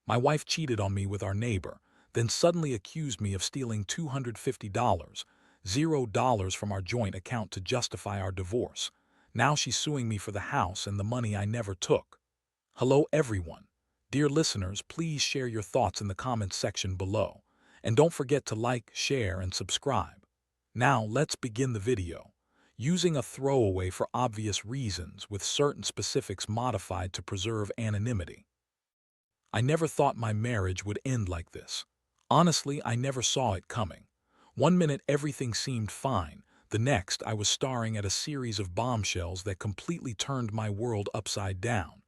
My wife cheated on me with our neighbor, then suddenly accused me of stealing $250, $0 from our joint account to justify our divorce. Now she's suing me for the house and the money I never took. Hello everyone. Dear listeners, please share your thoughts in the comments section below. And don't forget to like, share, and subscribe. Now let's begin the video. Using a throwaway for obvious reasons with certain specifics modified to preserve anonymity. I never thought my marriage would end like this. Honestly, I never saw it coming. One minute everything seemed fine, the next I was staring at a series of bombshells that completely turned my world upside down.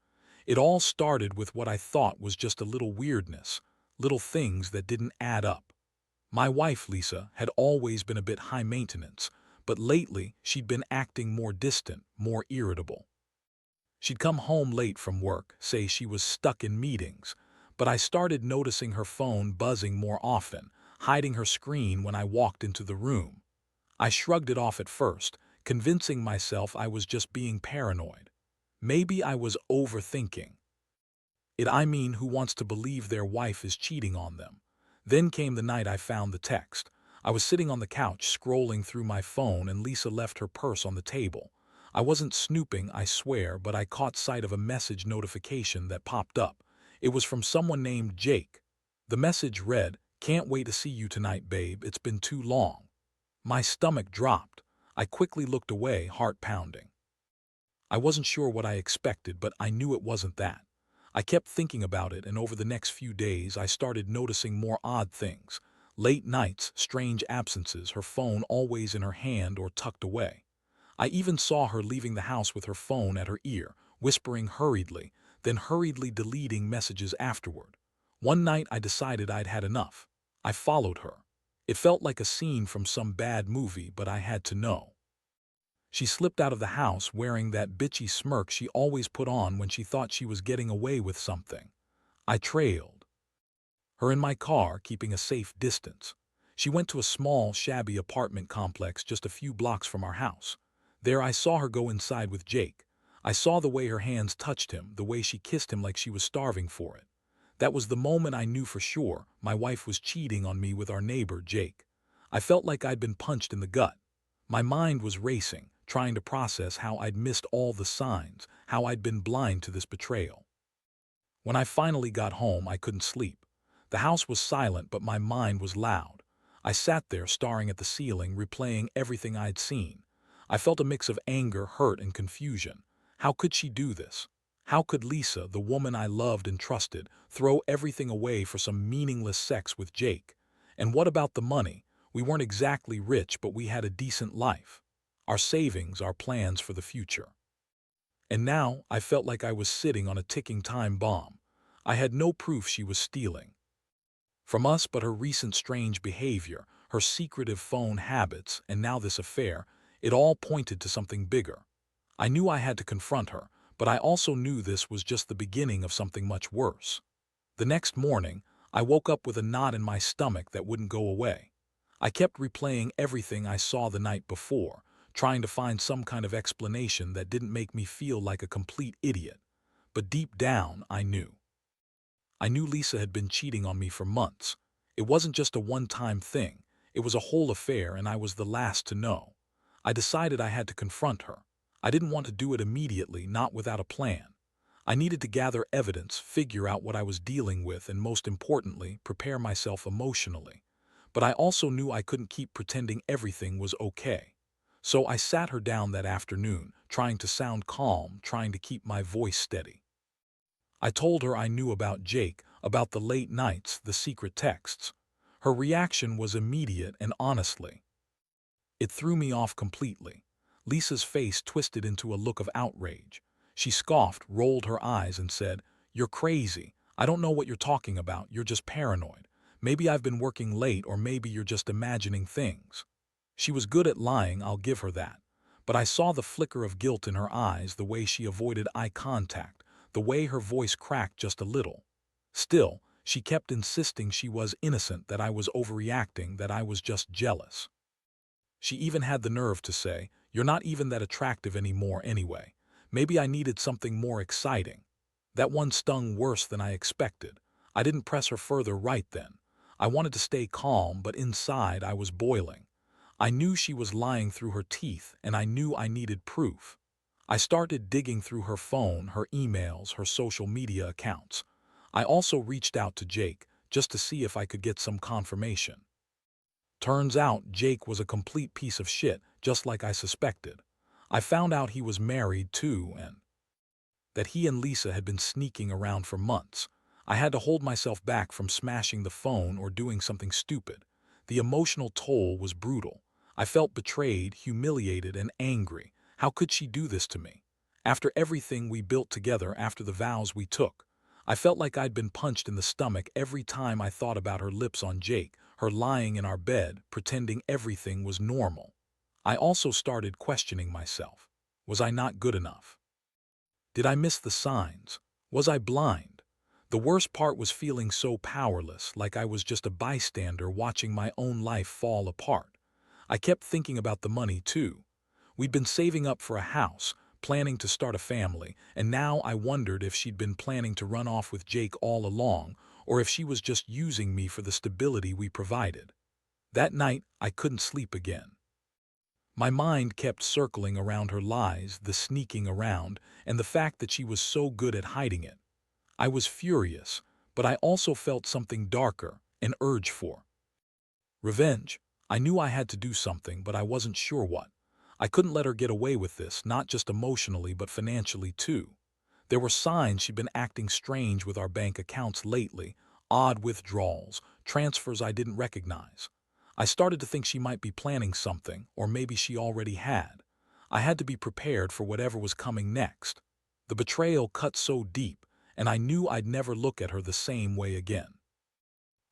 It all started with what I thought was just a little weirdness, little things that didn't add up. My wife, Lisa, had always been a bit high maintenance, but lately she'd been acting more distant, more irritable. She'd come home late from work, say she was stuck in meetings, but I started noticing her phone buzzing more often, hiding her screen when I walked into the room. I shrugged it off at first, convincing myself I was just being paranoid. Maybe I was overthinking. Who wants to believe their wife is cheating on them? Then came the night I found the text. I was sitting on the couch scrolling through my phone and Lisa left her purse on the table. I wasn't snooping, I swear, but I caught sight of a message notification that popped up. It was from someone named Jake. The message read, "Can't wait to see you tonight, babe. It's been too long." My stomach dropped. I quickly looked away, heart pounding. I wasn't sure what I expected, but I knew it wasn't that. I kept thinking about it, and over the next few days I started noticing more odd things. Late nights, strange absences, her phone always in her hand or tucked away. I even saw her leaving the house with her phone at her ear, whispering hurriedly, then hurriedly deleting messages afterward. One night I decided I'd had enough. I followed her. It felt like a scene from some bad movie, but I had to know. She slipped out of the house wearing that bitchy smirk she always put on when she thought she was getting away with something. I trailed her in my car, keeping a safe distance. She went to a small, shabby apartment complex just a few blocks from our house. There I saw her go inside with Jake. I saw the way her hands touched him, the way she kissed him like she was starving for it. That was the moment I knew for sure my wife was cheating on me with our neighbor, Jake. I felt like I'd been punched in the gut. My mind was racing, trying to process how I'd missed all the signs, how I'd been blind to this betrayal. When I finally got home, I couldn't sleep. The house was silent, but my mind was loud. I sat there staring at the ceiling, replaying everything I'd seen. I felt a mix of anger, hurt, and confusion. How could she do this? How could Lisa, the woman I loved and trusted, throw everything away for some meaningless sex with Jake? And what about the money? We weren't exactly rich, but we had a decent life. Our savings, our plans for the future. And now I felt like I was sitting on a ticking time bomb. I had no proof she was stealing from us, but her recent strange behavior, her secretive phone habits, and now this affair, it all pointed to something bigger. I knew I had to confront her, but I also knew this was just the beginning of something much worse. The next morning, I woke up with a knot in my stomach that wouldn't go away. I kept replaying everything I saw the night before, trying to find some kind of explanation that didn't make me feel like a complete idiot. But deep down, I knew. I knew Lisa had been cheating on me for months. It wasn't just a one-time thing. It was a whole affair, and I was the last to know. I decided I had to confront her. I didn't want to do it immediately, not without a plan. I needed to gather evidence, figure out what I was dealing with, and most importantly, prepare myself emotionally. But I also knew I couldn't keep pretending everything was okay. So I sat her down that afternoon, trying to sound calm, trying to keep my voice steady. I told her I knew about Jake, about the late nights, the secret texts. Her reaction was immediate, and honestly, it threw me off completely. Lisa's face twisted into a look of outrage. She scoffed, rolled her eyes, and said, "You're crazy. I don't know what you're talking about. You're just paranoid. Maybe I've been working late, or maybe you're just imagining things." She was good at lying, I'll give her that. But I saw the flicker of guilt in her eyes, the way she avoided eye contact, the way her voice cracked just a little. Still, she kept insisting she was innocent, that I was overreacting, that I was just jealous. She even had the nerve to say, "You're not even that attractive anymore anyway. Maybe I needed something more exciting." That one stung worse than I expected. I didn't press her further right then. I wanted to stay calm, but inside I was boiling. I knew she was lying through her teeth, and I knew I needed proof. I started digging through her phone, her emails, her social media accounts. I also reached out to Jake, just to see if I could get some confirmation. Turns out Jake was a complete piece of shit, just like I suspected. I found out he was married too, and that he and Lisa had been sneaking around for months. I had to hold myself back from smashing the phone or doing something stupid. The emotional toll was brutal. I felt betrayed, humiliated, and angry. How could she do this to me? After everything we built together, after the vows we took, I felt like I'd been punched in the stomach every time I thought about her lips on Jake, her lying in our bed, pretending everything was normal. I also started questioning myself. Was I not good enough? Did I miss the signs? Was I blind? The worst part was feeling so powerless, like I was just a bystander watching my own life fall apart. I kept thinking about the money, too. We'd been saving up for a house, planning to start a family, and now I wondered if she'd been planning to run off with Jake all along, or if she was just using me for the stability we provided. That night, I couldn't sleep again. My mind kept circling around her lies, the sneaking around, and the fact that she was so good at hiding it. I was furious, but I also felt something darker, an urge for revenge. I knew I had to do something, but I wasn't sure what. I couldn't let her get away with this, not just emotionally, but financially too. There were signs she'd been acting strange with our bank accounts lately, odd withdrawals, transfers I didn't recognize. I started to think she might be planning something, or maybe she already had. I had to be prepared for whatever was coming next. The betrayal cut so deep, and I knew I'd never look at her the same way again.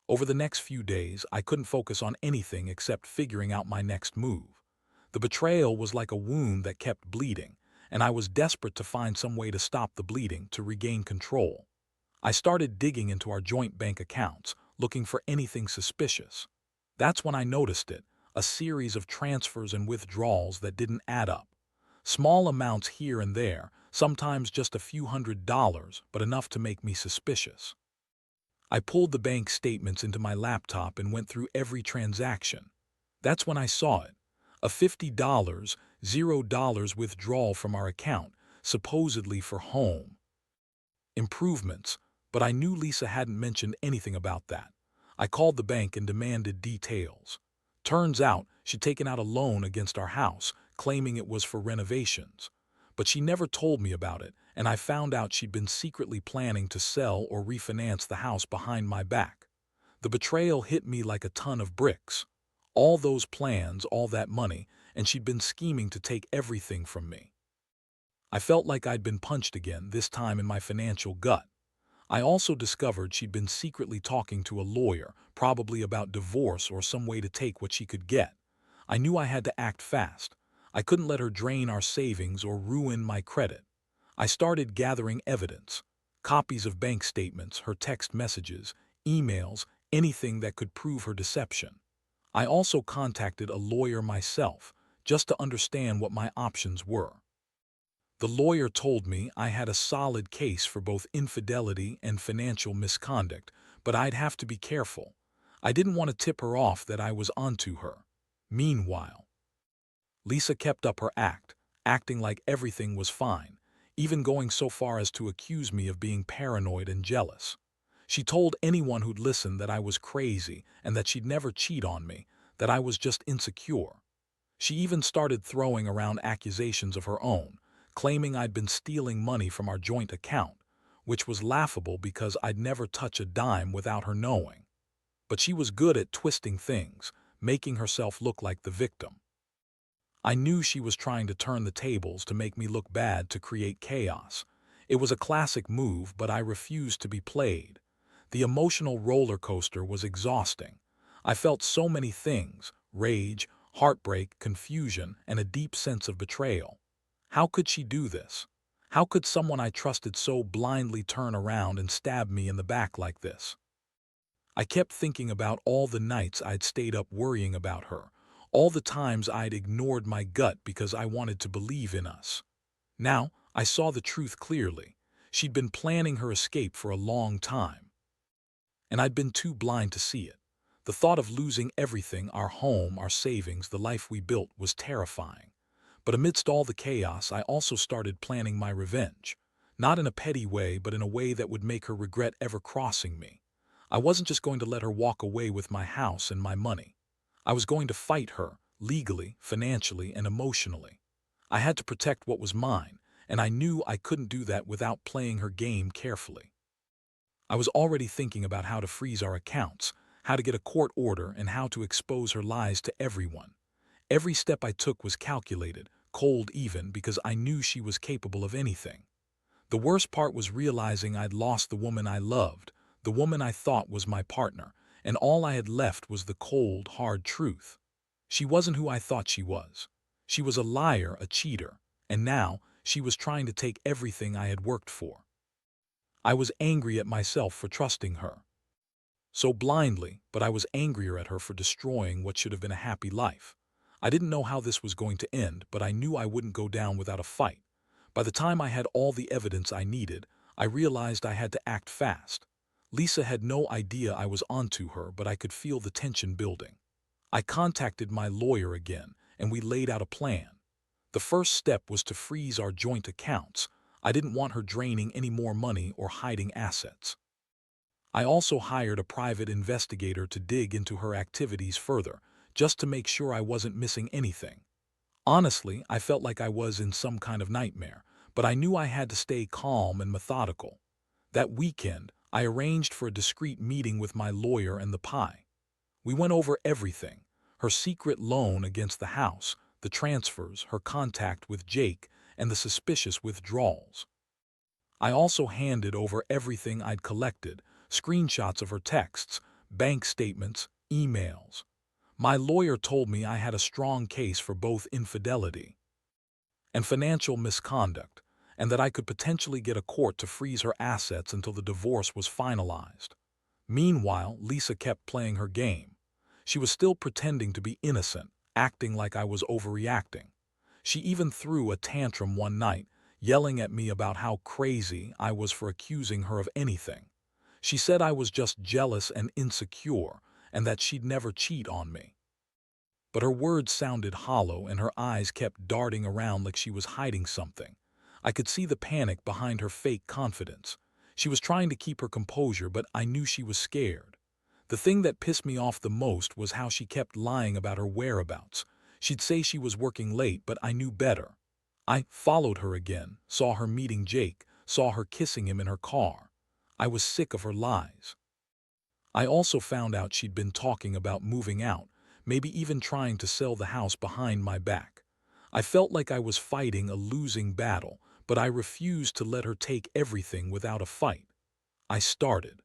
Over the next few days, I couldn't focus on anything except figuring out my next move. The betrayal was like a wound that kept bleeding, and I was desperate to find some way to stop the bleeding, to regain control. I started digging into our joint bank accounts, looking for anything suspicious. That's when I noticed it, a series of transfers and withdrawals that didn't add up. Small amounts here and there, sometimes just a few $100s, but enough to make me suspicious. I pulled the bank statements into my laptop and went through every transaction. That's when I saw it. A $50, $0 withdrawal from our account, supposedly for home improvements, but I knew Lisa hadn't mentioned anything about that. I called the bank and demanded details. Turns out she'd taken out a loan against our house, claiming it was for renovations. But she never told me about it, and I found out she'd been secretly planning to sell or refinance the house behind my back. The betrayal hit me like a ton of bricks. All those plans, all that money, and she'd been scheming to take everything from me. I felt like I'd been punched again, this time in my financial gut. I also discovered she'd been secretly talking to a lawyer, probably about divorce or some way to take what she could get. I knew I had to act fast. I couldn't let her drain our savings or ruin my credit. I started gathering evidence, copies of bank statements, her text messages, emails, anything that could prove her deception. I also contacted a lawyer myself, just to understand what my options were. The lawyer told me I had a solid case for both infidelity and financial misconduct, but I'd have to be careful. I didn't want to tip her off that I was onto her. Meanwhile, Lisa kept up her act, acting like everything was fine, even going so far as to accuse me of being paranoid and jealous. She told anyone who'd listen that I was crazy and that she'd never cheat on me, that I was just insecure. She even started throwing around accusations of her own, claiming I'd been stealing money from our joint account, which was laughable because I'd never touch a dime without her knowing. But she was good at twisting things, making herself look like the victim. I knew she was trying to turn the tables to make me look bad, to create chaos. It was a classic move, but I refused to be played. The emotional roller coaster was exhausting. I felt so many things: rage, heartbreak, confusion, and a deep sense of betrayal. How could she do this? How could someone I trusted so blindly turn around and stab me in the back like this? I kept thinking about all the nights I'd stayed up worrying about her, all the times I'd ignored my gut because I wanted to believe in us. Now, I saw the truth clearly. She'd been planning her escape for a long time. and I'd been too blind to see it. The thought of losing everything, our home, our savings, the life we built, was terrifying. But amidst all the chaos, I also started planning my revenge. Not in a petty way, but in a way that would make her regret ever crossing me. I wasn't just going to let her walk away with my house and my money. I was going to fight her, legally, financially, and emotionally. I had to protect what was mine, and I knew I couldn't do that without playing her game carefully. I was already thinking about how to freeze our accounts, how to get a court order, and how to expose her lies to everyone. Every step I took was calculated, cold even, because I knew she was capable of anything. The worst part was realizing I'd lost the woman I loved, the woman I thought was my partner, and all I had left was the cold, hard truth. She wasn't who I thought she was. She was a liar, a cheater, and now she was trying to take everything I had worked for. I was angry at myself for trusting her so blindly, but I was angrier at her for destroying what should have been a happy life. I didn't know how this was going to end, but I knew I wouldn't go down without a fight. By the time I had all the evidence I needed, I realized I had to act fast. Lisa had no idea I was onto her, but I could feel the tension building. I contacted my lawyer again, and we laid out a plan. The first step was to freeze our joint accounts. I didn't want her draining any more money or hiding assets. I also hired a private investigator to dig into her activities further, just to make sure I wasn't missing anything. Honestly, I felt like I was in some kind of nightmare, but I knew I had to stay calm and methodical. That weekend, I arranged for a discreet meeting with my lawyer and the pie. We went over everything: her secret loan against the house, the transfers, her contact with Jake, and the suspicious withdrawals. I also handed over everything I'd collected: screenshots of her texts, bank statements, emails. My lawyer told me I had a strong case for both infidelity and financial misconduct, and that I could potentially get a court to freeze her assets until the divorce was finalized. Meanwhile, Lisa kept playing her game. She was still pretending to be innocent, acting like I was overreacting. She even threw a tantrum one night, yelling at me about how crazy I was for accusing her of anything. She said I was just jealous and insecure, and that she'd never cheat on me. But her words sounded hollow, and her eyes kept darting around like she was hiding something. I could see the panic behind her fake confidence. She was trying to keep her composure, but I knew she was scared. The thing that pissed me off the most was how she kept lying about her whereabouts. She'd say she was working late, but I knew better. I followed her again, saw her meeting Jake, saw her kissing him in her car. I was sick of her lies. I also found out she'd been talking about moving out, maybe even trying to sell the house behind my back. I felt like I was fighting a losing battle, but I refused to let her take everything without a fight. I started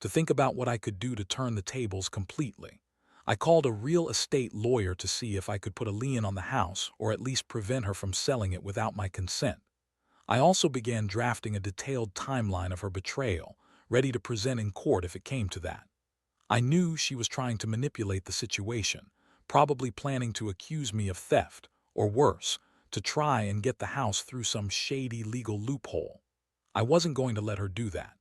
to think about what I could do to turn the tables completely. I called a real estate lawyer to see if I could put a lien on the house or at least prevent her from selling it without my consent. I also began drafting a detailed timeline of her betrayal, ready to present in court if it came to that. I knew she was trying to manipulate the situation, probably planning to accuse me of theft, or worse, to try and get the house through some shady legal loophole. I wasn't going to let her do that.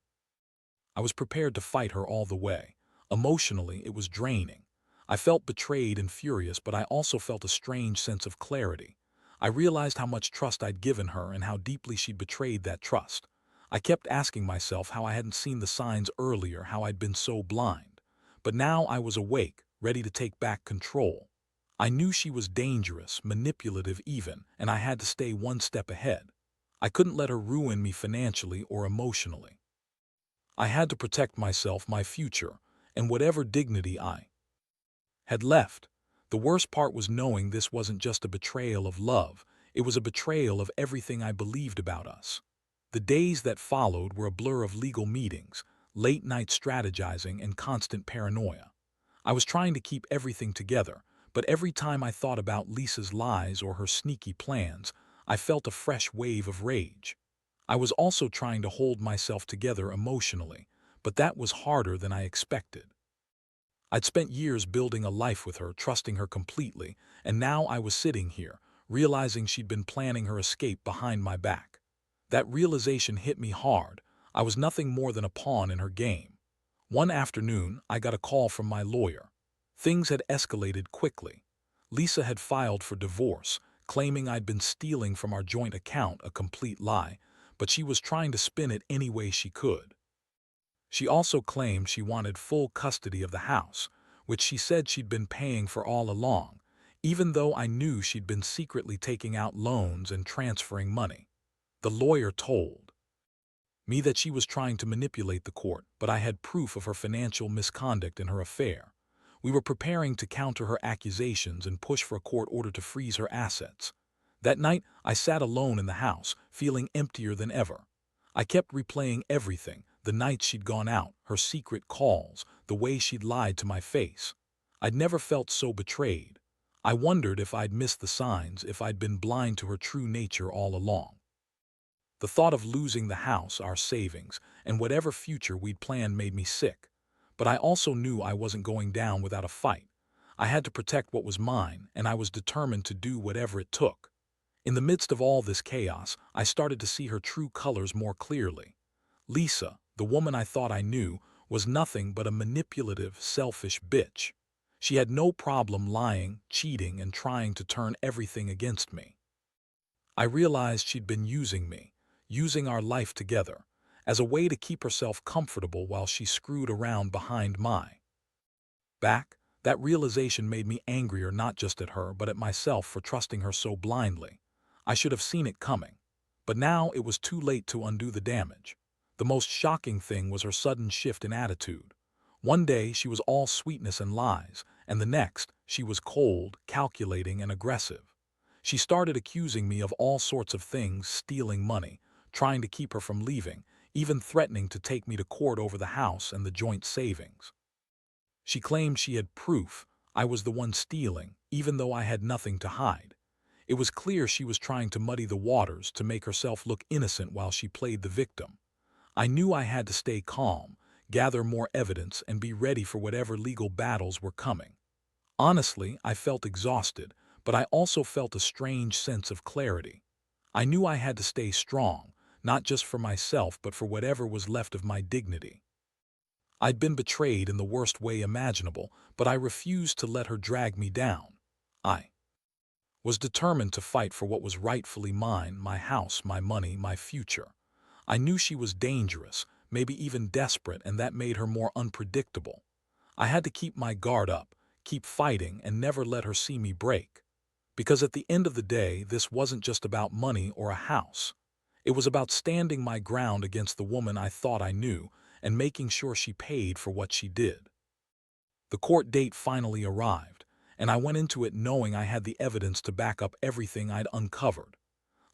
I was prepared to fight her all the way. Emotionally, it was draining. I felt betrayed and furious, but I also felt a strange sense of clarity. I realized how much trust I'd given her and how deeply she'd betrayed that trust. I kept asking myself how I hadn't seen the signs earlier, how I'd been so blind. But now I was awake, ready to take back control. I knew she was dangerous, manipulative even, and I had to stay one step ahead. I couldn't let her ruin me financially or emotionally. I had to protect myself, my future, and whatever dignity I had left. The worst part was knowing this wasn't just a betrayal of love, it was a betrayal of everything I believed about us. The days that followed were a blur of legal meetings, late-night strategizing, and constant paranoia. I was trying to keep everything together, but every time I thought about Lisa's lies or her sneaky plans, I felt a fresh wave of rage. I was also trying to hold myself together emotionally, but that was harder than I expected. I'd spent years building a life with her, trusting her completely, and now I was sitting here, realizing she'd been planning her escape behind my back. That realization hit me hard. I was nothing more than a pawn in her game. One afternoon, I got a call from my lawyer. Things had escalated quickly. Lisa had filed for divorce, claiming I'd been stealing from our joint account, a complete lie, but she was trying to spin it any way she could. She also claimed she wanted full custody of the house, which she said she'd been paying for all along, even though I knew she'd been secretly taking out loans and transferring money. The lawyer told me that she was trying to manipulate the court, but I had proof of her financial misconduct in her affair. We were preparing to counter her accusations and push for a court order to freeze her assets. That night, I sat alone in the house, feeling emptier than ever. I kept replaying everything, the nights she'd gone out, her secret calls, the way she'd lied to my face. I'd never felt so betrayed. I wondered if I'd missed the signs, if I'd been blind to her true nature all along. The thought of losing the house, our savings, and whatever future we'd planned made me sick. But I also knew I wasn't going down without a fight. I had to protect what was mine, and I was determined to do whatever it took. In the midst of all this chaos, I started to see her true colors more clearly. Lisa, the woman I thought I knew, was nothing but a manipulative, selfish bitch. She had no problem lying, cheating, and trying to turn everything against me. I realized she'd been using me, using our life together, as a way to keep herself comfortable while she screwed around behind my back. That realization made me angrier not just at her but at myself for trusting her so blindly. I should have seen it coming. But now it was too late to undo the damage. The most shocking thing was her sudden shift in attitude. One day she was all sweetness and lies, and the next she was cold, calculating, and aggressive. She started accusing me of all sorts of things, stealing money, trying to keep her from leaving, even threatening to take me to court over the house and the joint savings. She claimed she had proof I was the one stealing, even though I had nothing to hide. It was clear she was trying to muddy the waters to make herself look innocent while she played the victim. I knew I had to stay calm, gather more evidence, and be ready for whatever legal battles were coming. Honestly, I felt exhausted, but I also felt a strange sense of clarity. I knew I had to stay strong, not just for myself but for whatever was left of my dignity. I'd been betrayed in the worst way imaginable, but I refused to let her drag me down. I was determined to fight for what was rightfully mine, my house, my money, my future. I knew she was dangerous, maybe even desperate, and that made her more unpredictable. I had to keep my guard up, keep fighting, and never let her see me break. Because at the end of the day, this wasn't just about money or a house. It was about standing my ground against the woman I thought I knew and making sure she paid for what she did. The court date finally arrived, and I went into it knowing I had the evidence to back up everything I'd uncovered.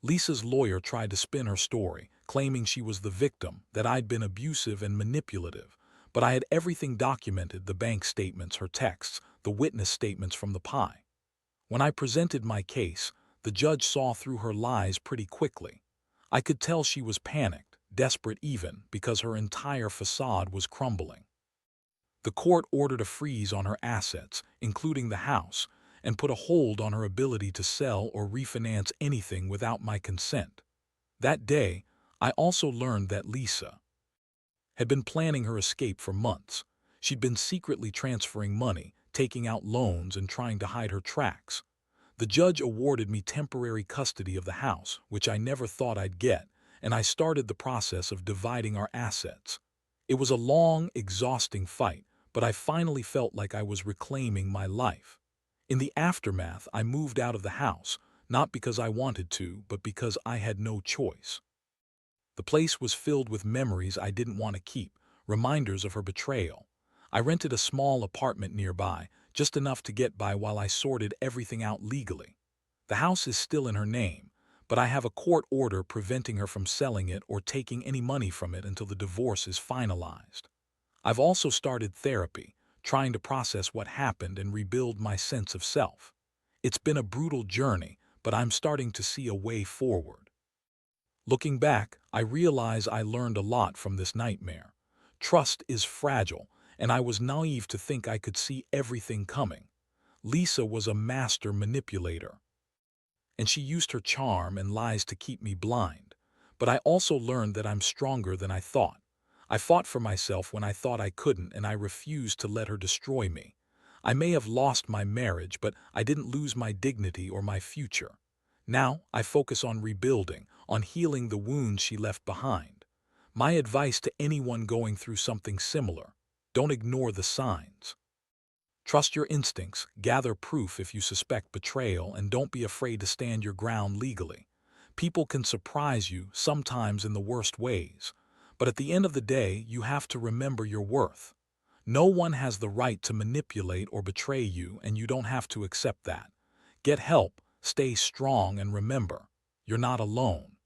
Lisa's lawyer tried to spin her story, claiming she was the victim, that I'd been abusive and manipulative, but I had everything documented: the bank statements, her texts, the witness statements from the pie. When I presented my case, the judge saw through her lies pretty quickly. I could tell she was panicked, desperate even, because her entire facade was crumbling. The court ordered a freeze on her assets, including the house, and put a hold on her ability to sell or refinance anything without my consent. That day, I also learned that Lisa had been planning her escape for months. She'd been secretly transferring money, taking out loans, and trying to hide her tracks. The judge awarded me temporary custody of the house, which I never thought I'd get, and I started the process of dividing our assets. It was a long, exhausting fight, but I finally felt like I was reclaiming my life. In the aftermath, I moved out of the house, not because I wanted to, but because I had no choice. The place was filled with memories I didn't want to keep, reminders of her betrayal. I rented a small apartment nearby, just enough to get by while I sorted everything out legally. The house is still in her name, but I have a court order preventing her from selling it or taking any money from it until the divorce is finalized. I've also started therapy, trying to process what happened and rebuild my sense of self. It's been a brutal journey, but I'm starting to see a way forward. Looking back, I realize I learned a lot from this nightmare. Trust is fragile, and I was naive to think I could see everything coming. Lisa was a master manipulator, and she used her charm and lies to keep me blind. But I also learned that I'm stronger than I thought. I fought for myself when I thought I couldn't, and I refused to let her destroy me. I may have lost my marriage, but I didn't lose my dignity or my future. Now I focus on rebuilding, on healing the wounds she left behind. My advice to anyone going through something similar: don't ignore the signs. Trust your instincts, gather proof if you suspect betrayal, and don't be afraid to stand your ground legally. People can surprise you, sometimes in the worst ways. But at the end of the day, you have to remember your worth. No one has the right to manipulate or betray you, and you don't have to accept that. Get help, stay strong, and remember, you're not alone.